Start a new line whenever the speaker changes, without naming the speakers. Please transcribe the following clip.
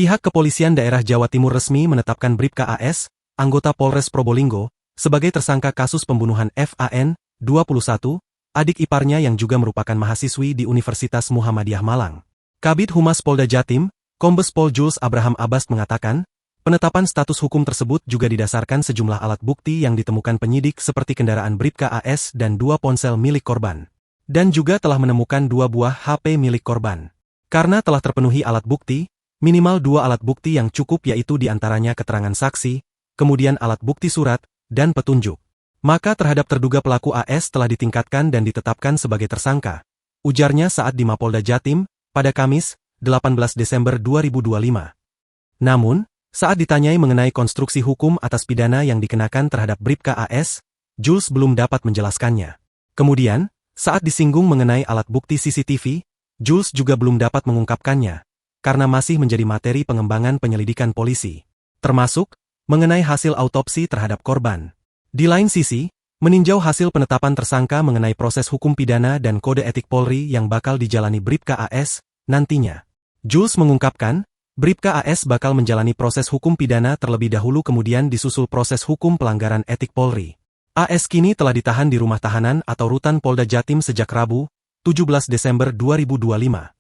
Pihak Kepolisian Daerah Jawa Timur resmi menetapkan Bribka AS, anggota Polres Probolinggo, sebagai tersangka kasus pembunuhan FAN, 21, adik iparnya yang juga merupakan mahasiswi di Universitas Muhammadiyah Malang. Kabid Humas Polda Jatim, Kombes Pol Jules Abraham Abbas mengatakan, penetapan status hukum tersebut juga didasarkan sejumlah alat bukti yang ditemukan penyidik seperti kendaraan Bribka AS dan 2 ponsel milik korban. Dan juga telah menemukan 2 buah HP milik korban. Karena telah terpenuhi alat bukti, minimal 2 alat bukti yang cukup yaitu diantaranya keterangan saksi, kemudian alat bukti surat, dan petunjuk. Maka terhadap terduga pelaku AS telah ditingkatkan dan ditetapkan sebagai tersangka. Ujarnya saat di Mapolda Jatim, pada Kamis, 18 Desember 2025. Namun, saat ditanyai mengenai konstruksi hukum atas pidana yang dikenakan terhadap Bribka AS, Jules belum dapat menjelaskannya. Kemudian, saat disinggung mengenai alat bukti CCTV, Jules juga belum dapat mengungkapkannya, karena masih menjadi materi pengembangan penyelidikan polisi. Termasuk, mengenai hasil autopsi terhadap korban. Di lain sisi, meninjau hasil penetapan tersangka mengenai proses hukum pidana dan kode etik Polri yang bakal dijalani Bribka AS, nantinya. Jules mengungkapkan, Bribka AS bakal menjalani proses hukum pidana terlebih dahulu kemudian disusul proses hukum pelanggaran etik Polri. AS kini telah ditahan di rumah tahanan atau rutan Polda Jatim sejak Rabu, 17 Desember 2025.